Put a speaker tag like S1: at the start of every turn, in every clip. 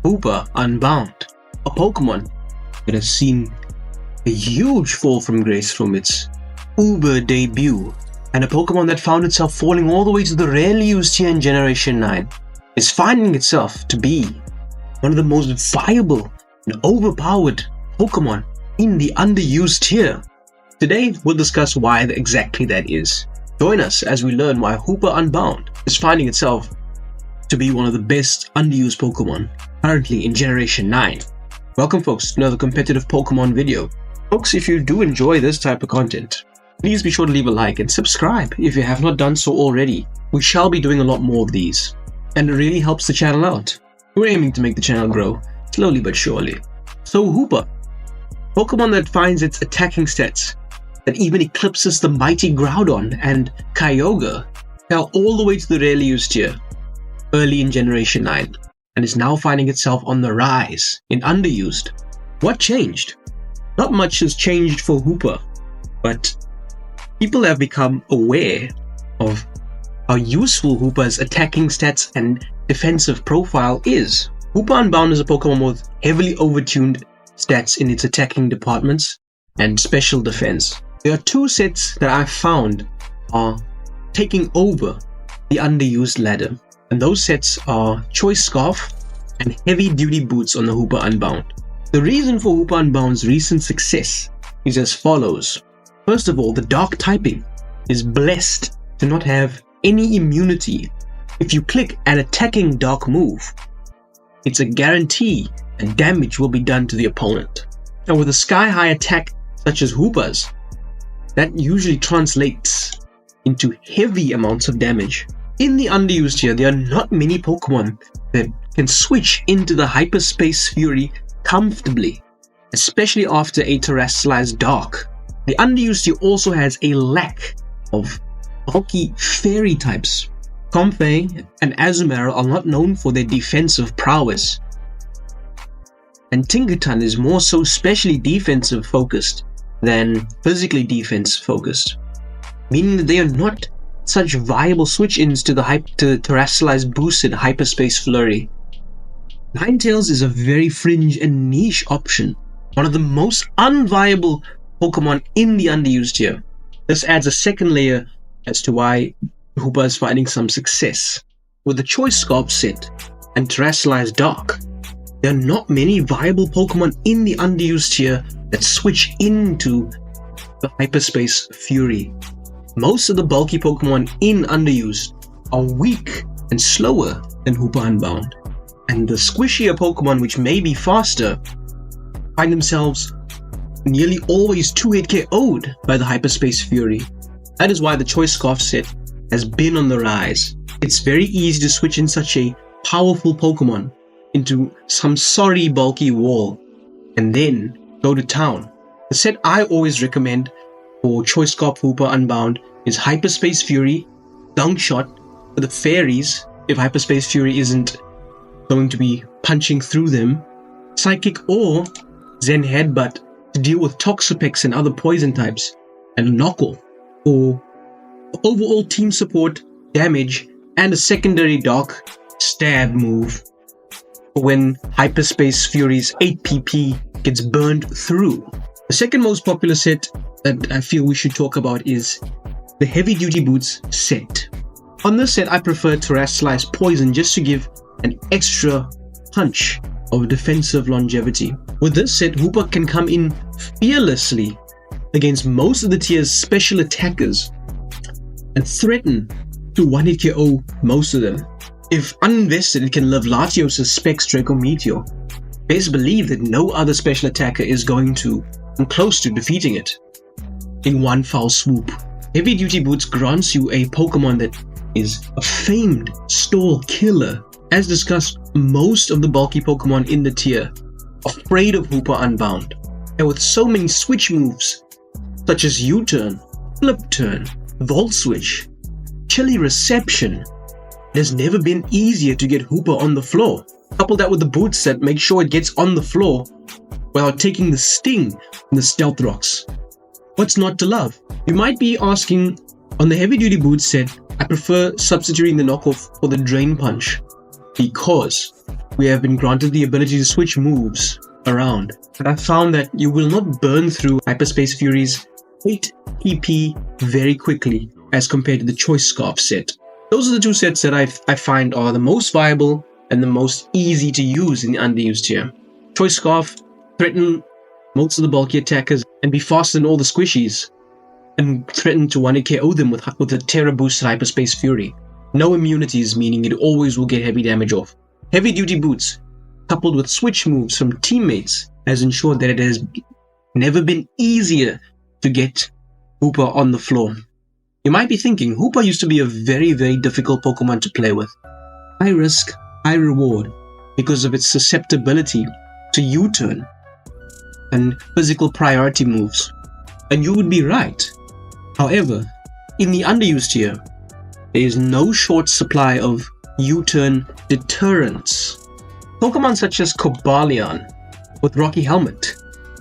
S1: Hoopa-Unbound, a Pokemon that has seen a huge fall from grace from its Uber debut, and a Pokemon that found itself falling all the way to the rarely used tier in Generation 9, is finding itself to be one of the most viable and overpowered Pokemon in the underused tier. Today, we'll discuss why exactly that is. Join us as we learn why Hoopa-Unbound is finding itself to be one of the best underused Pokemon currently in Generation 9. Welcome folks to another competitive Pokemon video. Folks, if you do enjoy this type of content, please be sure to leave a like and subscribe if you have not done so already. We shall be doing a lot more of these, and it really helps the channel out. We're aiming to make the channel grow, slowly but surely. So Hoopa, Pokemon that finds its attacking stats that even eclipses the mighty Groudon and Kyogre, fell all the way to the rarely used tier early in Generation 9, and is now finding itself on the rise in underused. What changed? Not much has changed for Hoopa, but people have become aware of how useful Hoopa's attacking stats and defensive profile is. Hoopa-Unbound is a Pokemon with heavily overtuned stats in its attacking departments and special defense. There are two sets that I've found are taking over the underused ladder, and those sets are Choice Scarf and Heavy Duty Boots on the Hoopa-Unbound. The reason for Hoopa-Unbound's recent success is as follows. First of all, the Dark typing is blessed to not have any immunity. If you click an attacking Dark move, it's a guarantee that damage will be done to the opponent. And with a sky-high attack such as Hoopa's, that usually translates into heavy amounts of damage. In the underused tier, there are not many Pokemon that can switch into the Hyperspace Fury comfortably, especially after a Terastallized Dark. The underused tier also has a lack of bulky fairy types. Comfey and Azumarill are not known for their defensive prowess, and Tinkaton is more so specially defensive focused than physically defense focused, meaning that they are not such viable switch-ins to the Terastallized boosted Hyperspace Flurry. Ninetales is a very fringe and niche option, one of the most unviable Pokemon in the underused tier. This adds a second layer as to why Hoopa is finding some success. With the Choice Scarf set and Terastallized Dark, there are not many viable Pokemon in the underused tier that switch into the Hyperspace Fury. Most of the bulky Pokemon in underused are weak and slower than Hoopa-Unbound, and the squishier Pokemon, which may be faster, find themselves nearly always 2-hit KO'd by the Hyperspace Fury. That is why the Choice Scarf set has been on the rise. It's very easy to switch in such a powerful Pokemon into some sorry bulky wall and then go to town. The set I always recommend for Choice Scarf Hoopa-Unbound is Hyperspace Fury, Dunk Shot for the fairies if Hyperspace Fury isn't going to be punching through them, Psychic or Zen Headbutt to deal with Toxapex and other poison types, and Knuckle for overall team support, damage, and a secondary Dark Stab move for when Hyperspace Fury's 8PP gets burned through. The second most popular set that I feel we should talk about is the Heavy Duty Boots set. On this set, I prefer Terastallized Poison just to give an extra punch of defensive longevity. With this set, Hoopa can come in fearlessly against most of the tier's special attackers and threaten to 1-hit KO most of them. If uninvested, it can live Latios' Specs Draco Meteor. Best believe that no other special attacker is going to come close to defeating it in one foul swoop. Heavy Duty Boots grants you a Pokemon that is a famed stall killer. As discussed, most of the bulky Pokemon in the tier are afraid of Hoopa-Unbound, and with so many switch moves such as U-turn, Flip Turn, Volt Switch, Chilly Reception, it has never been easier to get Hoopa on the floor. Couple that with the boots that make sure it gets on the floor without taking the sting from the Stealth Rocks. What's not to love? You might be asking, on the Heavy Duty Boots set, I prefer substituting the knockoff for the Drain Punch because we have been granted the ability to switch moves around. And I found that you will not burn through Hyperspace Fury's 8 PP very quickly as compared to the Choice Scarf set. Those are the two sets that I find are the most viable and the most easy to use in the underused tier. Choice Scarf, threaten most of the bulky attackers and be faster than all the squishies, and threaten to 1 KO them with a Terra boosted Hyperspace Fury. No immunities, meaning it always will get heavy damage off. Heavy duty boots, coupled with switch moves from teammates, has ensured that it has never been easier to get Hoopa on the floor. You might be thinking, Hoopa used to be a very, very difficult Pokemon to play with. High risk, high reward, because of its susceptibility to U-turn and physical priority moves. And you would be right. However, in the underused tier, there is no short supply of U-turn deterrents. Pokemon such as Cobalion with Rocky Helmet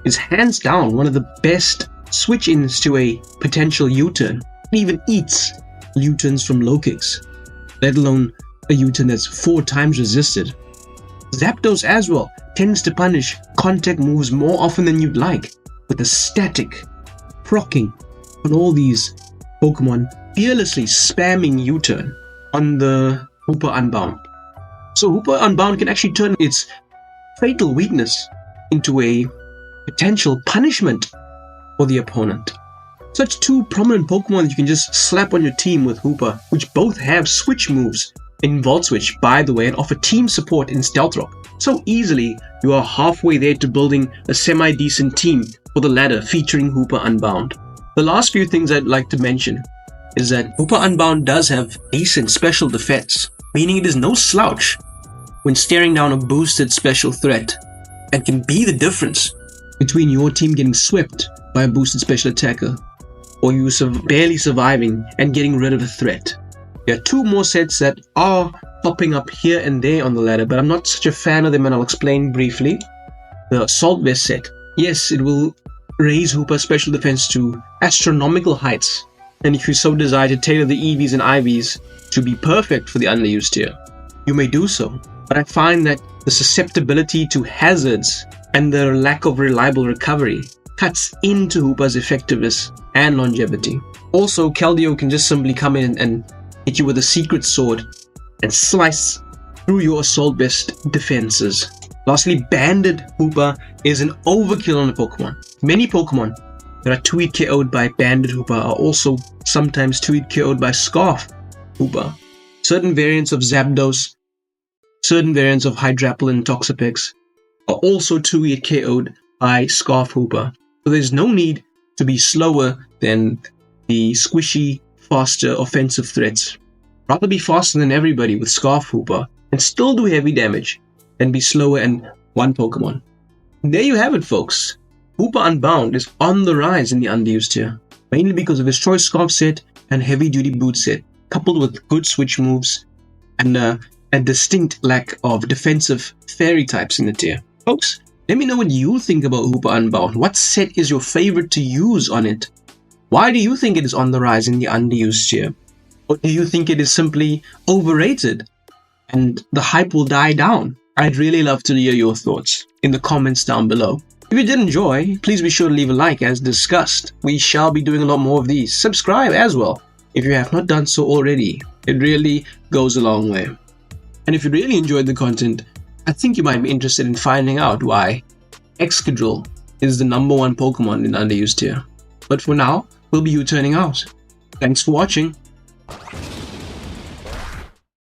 S1: is hands down one of the best switch-ins to a potential U-turn. It even eats U-turns from low kicks, let alone a U-turn that's 4 times resisted. Zapdos as well tends to punish contact moves more often than you'd like, with a static proccing on all these Pokemon, fearlessly spamming U-turn on the Hoopa-Unbound. So Hoopa-Unbound can actually turn its fatal weakness into a potential punishment for the opponent. Such 2 prominent Pokemon that you can just slap on your team with Hoopa, which both have switch moves in Volt Switch, by the way, and offer team support in Stealth Rock. So easily, you are halfway there to building a semi-decent team for the ladder featuring Hoopa-Unbound. The last few things I'd like to mention is that Hoopa-Unbound does have decent special defense, meaning it is no slouch when staring down a boosted special threat, and can be the difference between your team getting swept by a boosted special attacker or you barely surviving and getting rid of a threat. There are 2 more sets that are popping up here and there on the ladder, but I'm not such a fan of them, and I'll explain briefly. The Assault Vest set. Yes, it will raise Hoopa's special defense to astronomical heights, and if you so desire to tailor the EVs and IVs to be perfect for the underused tier, you may do so. But I find that the susceptibility to hazards and the lack of reliable recovery cuts into Hoopa's effectiveness and longevity. Also, Keldeo can just simply come in and hit you with a secret sword and slice through your Assault Vest defenses. Lastly, Banded Hoopa is an overkill on a Pokemon. Many Pokemon that are 2-hit KO'd by Banded Hoopa are also sometimes 2-hit KO'd by Scarf Hoopa. Certain variants of Zapdos, certain variants of Hydrapple and Toxapex are also 2-hit KO'd by Scarf Hoopa. So there's no need to be slower than the squishy, faster offensive threats. Rather be faster than everybody with Scarf Hoopa and still do heavy damage than be slower and one Pokemon. And there you have it, folks. Hoopa-Unbound is on the rise in the underused tier, mainly because of his Choice Scarf set and heavy duty boot set, coupled with good switch moves and a distinct lack of defensive fairy types in the tier. Folks, let me know what you think about Hoopa-Unbound. What set is your favorite to use on it? Why do you think it is on the rise in the underused tier? Or do you think it is simply overrated and the hype will die down? I'd really love to hear your thoughts in the comments down below. If you did enjoy, please be sure to leave a like as discussed. We shall be doing a lot more of these. Subscribe as well if you have not done so already. It really goes a long way. And if you really enjoyed the content, I think you might be interested in finding out why Excadrill is the #1 Pokemon in underused tier. But for now, we'll be U-turning out. Thanks for watching.